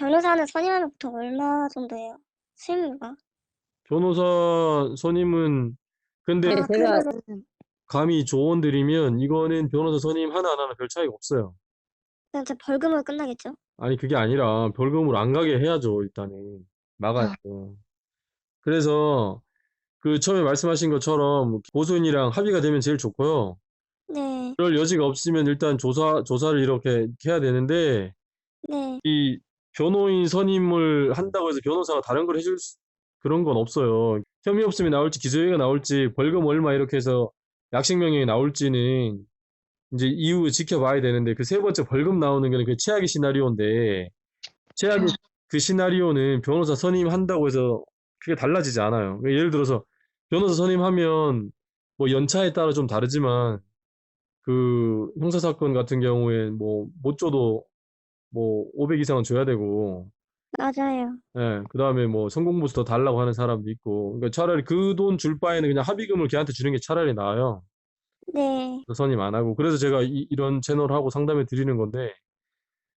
변호사는 선임하면 보통 얼마 정도 해요? 실무가? 변호사 선임은 근데 아, 제가 그거는 감히 조언 드리면 이거는 변호사 선임 하나하나는 별 차이가 없어요. 그냥 제 벌금으로 끝나겠죠? 아니 그게 아니라 벌금으로 안 가게 해야죠 일단은 막아야죠. 그래서 그 처음에 말씀하신 것처럼 고소인이랑 합의가 되면 제일 좋고요. 네, 그럴 여지가 없으면 일단 조사를 이렇게 해야 되는데 네. 이 변호인 선임을 한다고 해서 변호사가 다른 걸 해줄 그런 건 없어요. 혐의 없음이 나올지 기소유예가 나올지 벌금 얼마 이렇게 해서 약식 명령이 나올지는 이제 이후 지켜봐야 되는데 그 세 번째 벌금 나오는 거는 그 최악의 시나리오인데 최악의 그 시나리오는 변호사 선임한다고 해서 그게 달라지지 않아요. 그러니까 예를 들어서 변호사 선임하면 뭐 연차에 따라 좀 다르지만 그 형사사건 같은 경우에 뭐 못 줘도 뭐 500 이상은 줘야 되고 맞아요. 예, 그 다음에 뭐 성공보수 더 달라고 하는 사람도 있고 그러니까 차라리 그 돈 줄 바에는 그냥 합의금을 걔한테 주는 게 차라리 나아요. 네. 선임 안 하고 그래서 제가 이런 채널하고 상담해 드리는 건데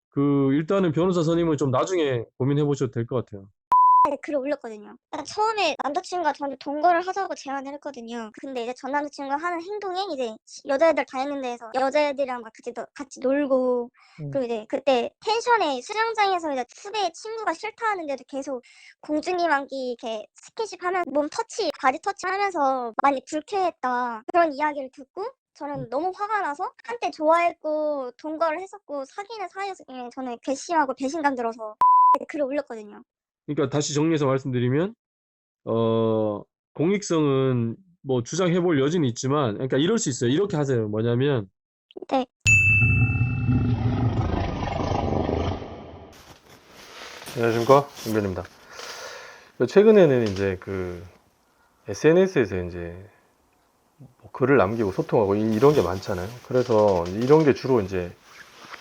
그 일단은 변호사 선임은 좀 나중에 고민해 보셔도 될 것 같아요. 글을 올렸거든요. 그러니까 처음에 남자친구가 저한테 동거를 하자고 제안을 했거든요. 근데 이제 전 남자친구가 하는 행동이 이제 여자애들 다 있는 데에서 여자애들이랑 막 같이 놀고 그리고 이제 그때 펜션에 수영장에서 이제 후배 친구가 싫다 하는데도 계속 공주님 안기 이렇게 스킨십 하면서 몸 터치, 바디 터치 하면서 많이 불쾌했다. 그런 이야기를 듣고 저는 너무 화가 나서 한때 좋아했고 동거를 했었고 사귀는 사이였으니 저는 괘씸하고 배신감 들어서 글을 올렸거든요. 그러니까 다시 정리해서 말씀드리면 어 공익성은 뭐 주장해 볼 여지는 있지만 그러니까 이럴 수 있어요. 이렇게 하세요. 뭐냐면 네. 안녕하십니까, 윤변입니다. 최근에는 이제 그 SNS에서 이제 뭐 글을 남기고 소통하고 이런 게 많잖아요. 그래서 이런 게 주로 이제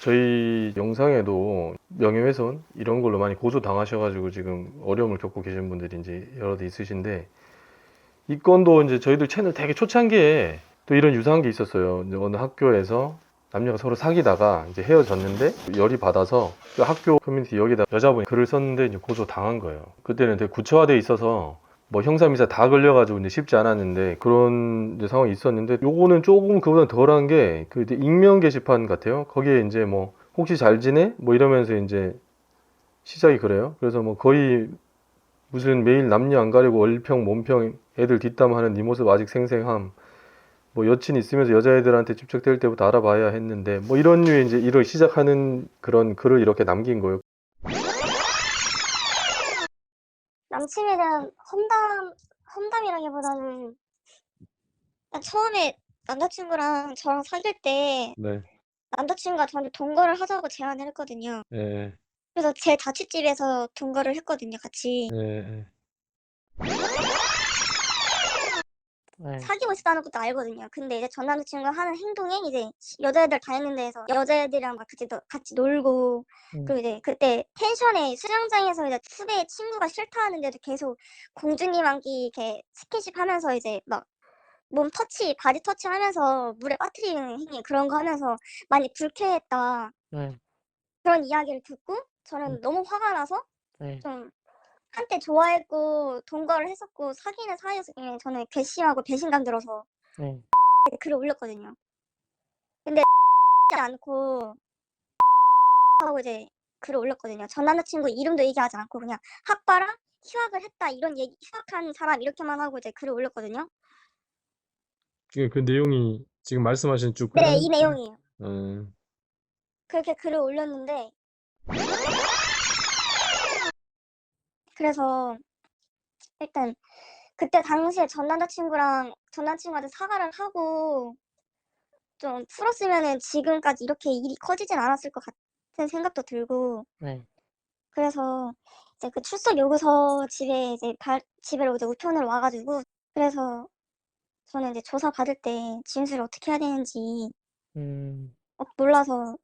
저희 영상에도 명예훼손 이런 걸로 많이 고소 당하셔가지고 지금 어려움을 겪고 계신 분들이 이제 여러 대 있으신데 이 건도 이제 저희들 채널 되게 초창기에 또 이런 유사한 게 있었어요. 이제 어느 학교에서 남녀가 서로 사귀다가 이제 헤어졌는데 열이 받아서 그 학교 커뮤니티 여기다 여자분이 글을 썼는데 이제 고소 당한 거예요. 그때는 되게 구체화돼 있어서 뭐 형사미사 다 걸려가지고 이제 쉽지 않았는데 그런 이제 상황이 있었는데 요거는 조금 그보다 덜한 게 그 익명 게시판 같아요. 거기에 이제 뭐 혹시 잘 지내? 뭐 이러면서 이제 시작이 그래요. 그래서 뭐 거의 무슨 매일 남녀 안 가리고 얼평 몸평 애들 뒷담하는 네 모습 아직 생생함 뭐 여친 있으면서 여자애들한테 집착될 때부터 알아봐야 했는데 뭐 이런 류의 이제 일을 시작하는 그런 글을 이렇게 남긴 거예요. 남친에 대한 험담이라기보다는 처음에 남자친구랑 저랑 사귈 때 네. 남자친구가 저한테 동거를 하자고 제안을 했거든요. 예. 그래서 제 자취집에서 동거를 했거든요, 같이. 예. 예. 사귀고 있다는 것도 알거든요. 근데 이제 전 남자친구가 하는 행동이 이제 여자애들 다 있는 데에서 여자애들이랑 막 같이 놀고 그리고 이제 그때 펜션에 수영장에서 이제 후배 친구가 싫다 하는데도 계속 공주님 안기 이렇게 스킨십 하면서 이제 막 몸 터치, 바디 터치 하면서 물에 빠뜨리는 행위 그런 거 하면서 많이 불쾌했다. 그런 이야기를 듣고 저는 너무 화가 나서 좀 한때 좋아했고 동거를 했었고 사귀는 사이였으니 저는 괘씸하고 배신감 들어서 글을 올렸거든요. 근데 않고 하고 이제 글을 올렸거든요. 전 남자친구 이름도 얘기하지 않고 그냥 학바랑 휴학을 했다 이런 얘기 휴학한 사람 이렇게만 하고 이제 글을 올렸거든요. 그 내용이 지금 말씀하신 쭉 네, 이 내용이에요. 어, 그렇게 글을 올렸는데 그래서 일단 그때 당시에 전 남자친구한테 사과를 하고 좀 풀었으면은 지금까지 이렇게 일이 커지진 않았을 것 같은 생각도 들고 그래서 이제 그 출석 요구서 집에 이제 우편으로 와 가지고 그래서 저는 이제 조사 받을 때 진술을 어떻게 해야 되는지 몰라서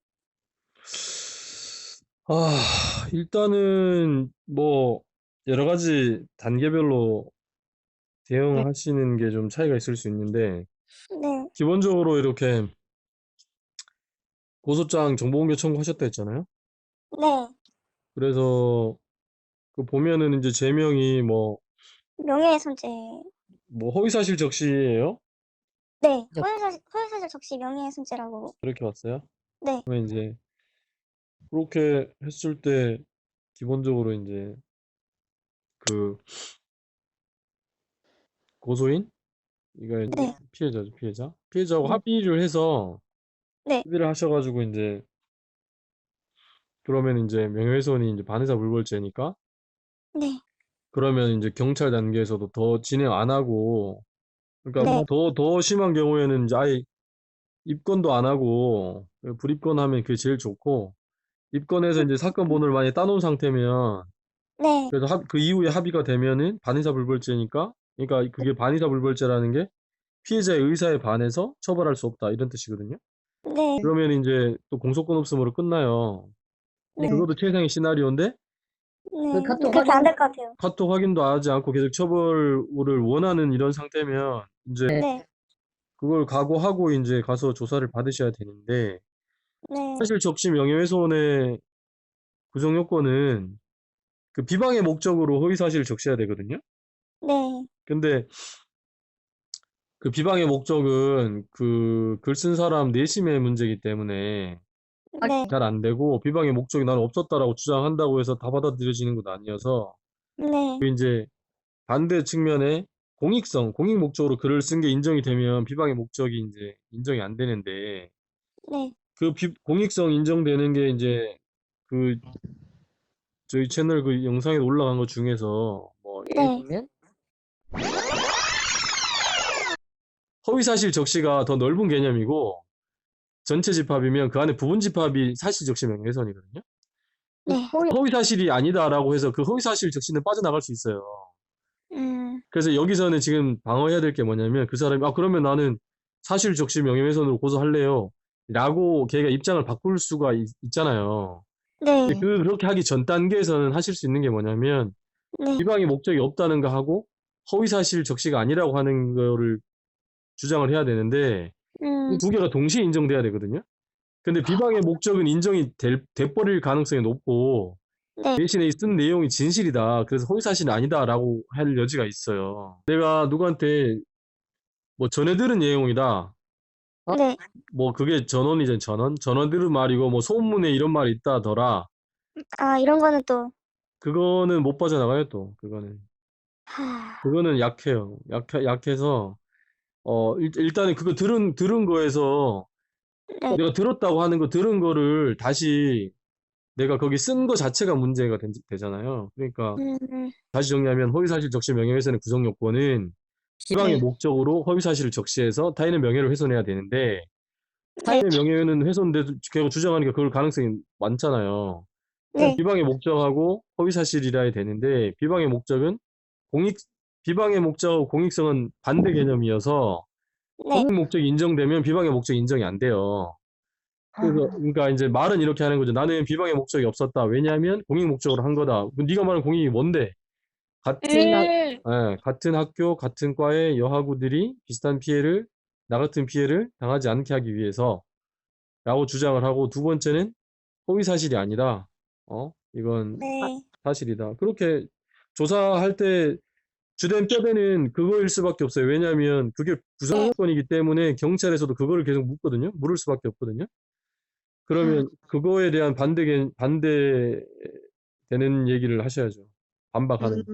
일단은 뭐 여러 가지 단계별로 대응하시는 게 좀 차이가 있을 수 있는데 네. 기본적으로 이렇게 고소장 정보공개 청구하셨다 했잖아요. 네. 그래서 그 보면은 이제 제명이 뭐 명예훼손죄. 허위사실 적시예요? 네, 허위사실 적시 명예훼손죄라고. 그렇게 봤어요? 네, 그러면 이제 그렇게 했을 때 기본적으로 이제 그 고소인? 이거 이제 네, 피해자죠, 피해자. 피해자하고 네. 합의를 해서 네, 합의를 하셔가지고 이제 그러면 이제 명예훼손이 이제 반의사 불벌죄니까 네, 그러면 이제 경찰 단계에서도 더 진행 안 하고 그러니까 네, 뭐 더 심한 경우에는 이제 아예 입건도 안 하고 불입건하면 그게 제일 좋고 입건해서 이제 사건 번호를 많이 따놓은 상태면 네, 그래서 그 이후에 합의가 되면은 반의사 불벌죄니까 그러니까 그게 반의사 불벌죄라는 게 피해자의 의사에 반해서 처벌할 수 없다 이런 뜻이거든요. 네, 그러면 이제 또 공소권 없음으로 끝나요. 네, 그것도 최상의 시나리오인데 네. 카톡 그렇게 안 확인. 될 것 같아요. 카톡 확인도 하지 않고 계속 처벌을 원하는 이런 상태면 이제 네, 그걸 각오하고 이제 가서 조사를 받으셔야 되는데 네, 사실 적시 명예훼손의 구성 요건은 그 비방의 목적으로 허위 사실을 적셔야 되거든요. 네, 근데 그 비방의 목적은 그 글 쓴 사람 내심의 문제이기 때문에 네, 잘 안 되고 비방의 목적이 나는 없었다라고 주장한다고 해서 다 받아들여지는 건 아니어서 네, 그 이제 반대 측면에 공익 목적으로 글을 쓴 게 인정이 되면 비방의 목적이 이제 인정이 안 되는데 네, 그 공익성 인정되는 게 이제 그 저희 채널 그 영상에 올라간 것 중에서 뭐 네, 보면 허위사실 적시가 더 넓은 개념이고 전체 집합이면 그 안에 부분 집합이 사실 적시 명예훼손이거든요. 네, 허위사실이 아니다라고 해서 그 허위사실 적시는 빠져나갈 수 있어요. 그래서 여기서는 지금 방어해야 될 게 뭐냐면 그 사람이 그러면 나는 사실 적시 명예훼손으로 고소할래요 라고 걔가 입장을 바꿀 수가 있잖아요. 네, 그렇게 하기 전 단계에서는 하실 수 있는 게 뭐냐면 네, 비방의 목적이 없다는 거 하고 허위사실 적시가 아니라고 하는 거를 주장을 해야 되는데 이 두 개가 동시에 인정돼야 되거든요. 근데 비방의 목적은 인정이 돼버릴 가능성이 높고 네, 대신에 쓴 내용이 진실이다. 그래서 허위사실은 아니다라고 할 여지가 있어요. 내가 누구한테 뭐 전해 들은 내용이다. 네. 뭐 그게 전언이죠, 전언. 전해 들은 말이고 뭐 소문에 이런 말이 있다더라. 아, 이런 거는 또, 그거는 못 빠져나가요, 또. 하, 그거는 약해요. 약해서 일단은 그거 들은 거에서 네, 내가 들었다고 하는 거 들은 거를 다시 내가 거기 쓴 거 자체가 문제가 되잖아요. 그러니까 음, 다시 정리하면 허위사실 적시 명예훼손의 구성 요건은 비방의 네. 목적으로 허위사실을 적시해서 타인의 명예를 훼손해야 되는데 네, 타인의 명예는 훼손돼도 걔가 주장하니까 그럴 가능성이 많잖아요. 네, 비방의 목적하고 허위사실이라 해야 되는데 비방의 목적은 공익 비방의 목적하고 공익성은 반대 개념이어서 네, 공익 목적이 인정되면 비방의 목적이 인정이 안 돼요. 그래서 그러니까 이제 말은 이렇게 하는 거죠. 나는 비방의 목적이 없었다. 왜냐하면 공익 목적으로 한 거다. 네가 말하는 공익이 뭔데? 같은 학교, 같은 과의 여하구들이 비슷한 피해를, 나 같은 피해를 당하지 않게 하기 위해서 라고 주장을 하고 두 번째는 허위 사실이 아니다. 이건 네, 사실이다. 그렇게 조사할 때 주된 뼈대는 그거일 수밖에 없어요. 왜냐하면 그게 구성 요건이기 때문에 경찰에서도 그거를 계속 묻거든요. 물을 수밖에 없거든요. 그러면 그거에 대한 반대되는 얘기를 하셔야죠. 반박하는.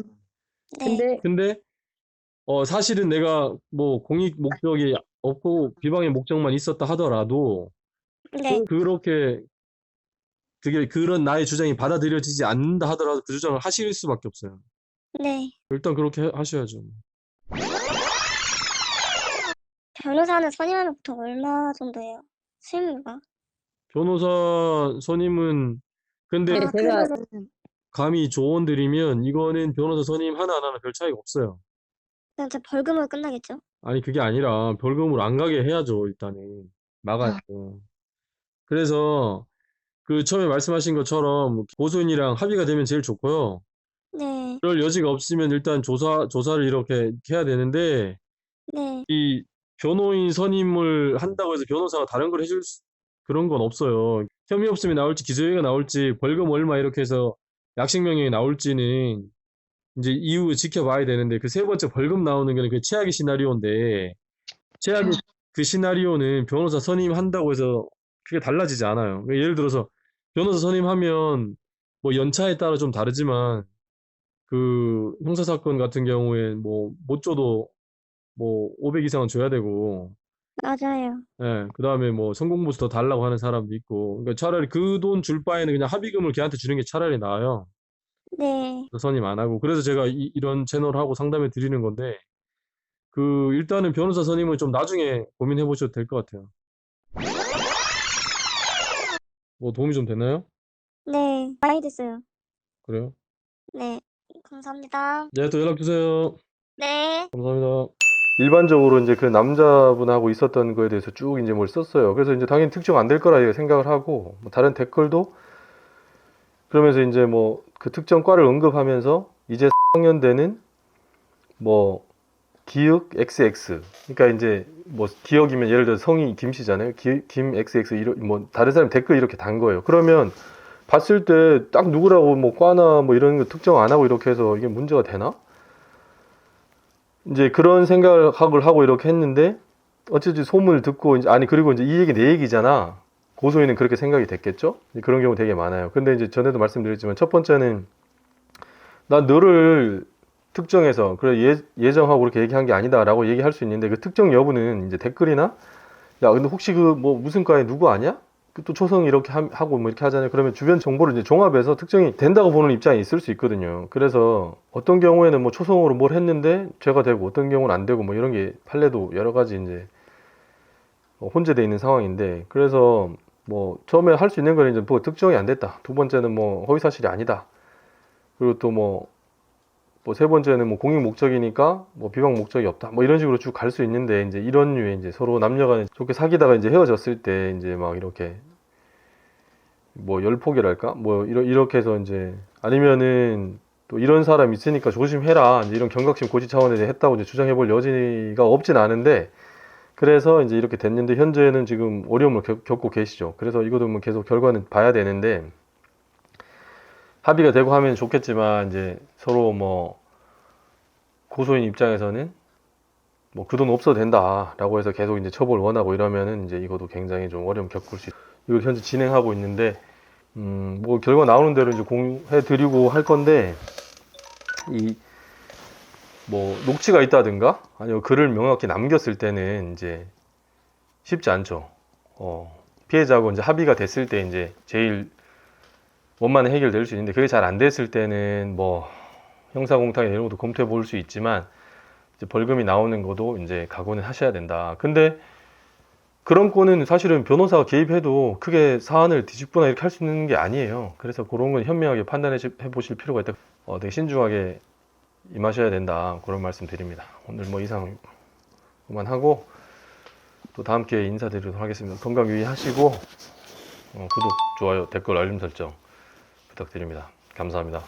네, 근데 근데 사실은 내가 뭐 공익 목적이 없고 비방의 목적만 있었다 하더라도 네, 그렇게 그게 그런 나의 주장이 받아들여지지 않는다 하더라도 그 주장을 하실 수밖에 없어요. 네. 일단 그렇게 하셔야죠. 변호사는 선임하면 보통 얼마 정도예요? 실무가? 변호사 선임은 근데 아, 제가 그거는 감히 조언 드리면 이거는 변호사 선임 하나하나는 별 차이가 없어요. 그냥 진짜 벌금으로 끝나겠죠? 아니 그게 아니라 벌금으로 안 가게 해야죠. 일단은 막아야죠. 그래서 그 처음에 말씀하신 것처럼 고소인이랑 합의가 되면 제일 좋고요. 네, 그럴 여지가 없으면 일단 조사를 이렇게 해야 되는데 네, 이 변호인 선임을 한다고 해서 변호사가 다른 걸 해줄 그런 건 없어요. 혐의 없음이 나올지 기소유예가 나올지 벌금 얼마 이렇게 해서 약식 명령이 나올지는 이제 이후 지켜봐야 되는데 그 세 번째 벌금 나오는 거는 그 최악의 시나리오인데 최악의 그 시나리오는 변호사 선임한다고 해서 그게 달라지지 않아요. 그러니까 예를 들어서 변호사 선임하면 뭐 연차에 따라 좀 다르지만 그 형사사건 같은 경우에 뭐 못 줘도 뭐 500 이상은 줘야 되고 맞아요. 예, 그다음에 뭐 성공보수 더 달라고 하는 사람도 있고 그러니까 차라리 그 돈 줄 바에는 그냥 합의금을 걔한테 주는 게 차라리 나아요. 네. 선임 안 하고 그래서 제가 이런 채널하고 상담해 드리는 건데 그 일단은 변호사 선임은 좀 나중에 고민해 보셔도 될 것 같아요. 뭐 도움이 좀 됐나요? 네. 많이 됐어요. 그래요? 네. 감사합니다. 네, 또 연락 주세요. 네. 감사합니다. 일반적으로 이제 그 남자분하고 있었던 거에 대해서 쭉 이제 뭘 썼어요. 그래서 이제 당연히 특정 안 될 거라 생각을 하고, 뭐 다른 댓글도 그러면서 이제 뭐 그 특정 과를 언급하면서 이제 4학년 되는 뭐 기역 XX. 그러니까 이제 뭐 기역이면 예를 들어 성이 김씨잖아요. 김 XX 뭐 다른 사람 댓글 이렇게 단 거예요. 그러면 봤을 때 딱 누구라고 뭐 과나 뭐 이런 거 특정 안 하고 이렇게 해서 이게 문제가 되나? 이제 그런 생각을 하고 이렇게 했는데 어쨌든 소문을 듣고 이제 아니 그리고 이제 이 얘기 내 얘기잖아. 고소인은 그렇게 생각이 됐겠죠? 그런 경우 되게 많아요. 근데 이제 전에도 말씀드렸지만 첫 번째는 난 너를 특정해서 그래 예정하고 그렇게 얘기한 게 아니다라고 얘기할 수 있는데 그 특정 여부는 이제 댓글이나 야 근데 혹시 그 뭐 무슨 과에 누구 아냐? 또 초성 이렇게 하고 뭐 이렇게 하잖아요. 그러면 주변 정보를 이제 종합해서 특정이 된다고 보는 입장이 있을 수 있거든요. 그래서 어떤 경우에는 뭐 초성으로 뭘 했는데 죄가 되고 어떤 경우는 안 되고 뭐 이런 게 판례도 여러 가지 이제 혼재되어 있는 상황인데 그래서 뭐 처음에 할 수 있는 거는 이제 뭐 특정이 안 됐다. 두 번째는 뭐 허위 사실이 아니다. 그리고 또 뭐 세 번째는 뭐 공익 목적이니까 뭐 비방 목적이 없다. 뭐 이런 식으로 쭉 갈 수 있는데 이제 이런 류의 이제 서로 남녀가 좋게 사귀다가 이제 헤어졌을 때 이제 막 이렇게 뭐 열폭이랄까? 뭐 이렇게 해서 이제 아니면은 또 이런 사람 있으니까 조심해라. 이제 이런 경각심 고지 차원에서 했다고 이제 주장해 볼 여지가 없진 않은데 그래서 이제 이렇게 됐는데 현재는 지금 어려움을 겪고 계시죠. 그래서 이것도 뭐 계속 결과는 봐야 되는데 합의가 되고 하면 좋겠지만 이제 서로 뭐 고소인 입장에서는 뭐 그 돈 없어도 된다라고 해서 계속 이제 처벌 원하고 이러면은 이제 이것도 굉장히 좀 어려움 겪을 수 이걸 현재 진행하고 있는데 뭐 결과 나오는 대로 이제 공유해 드리고 할 건데 이 뭐 녹취가 있다든가 아니면 글을 명확히 남겼을 때는 이제 쉽지 않죠. 피해자하고 이제 합의가 됐을 때 이제 제일 원만히 해결될 수 있는데 그게 잘 안 됐을 때는 뭐 형사공탁이나 이런 것도 검토해 볼 수 있지만 이제 벌금이 나오는 것도 이제 각오는 하셔야 된다. 근데 그런 거는 사실은 변호사가 개입해도 크게 사안을 뒤집거나 이렇게 할 수 있는 게 아니에요. 그래서 그런 건 현명하게 판단해 보실 필요가 있다. 되게 신중하게 임하셔야 된다. 그런 말씀 드립니다. 오늘 뭐 이상 그만하고 또 다음 기회에 인사드리도록 하겠습니다. 건강 유의하시고 구독, 좋아요, 댓글, 알림 설정 부탁드립니다. 감사합니다.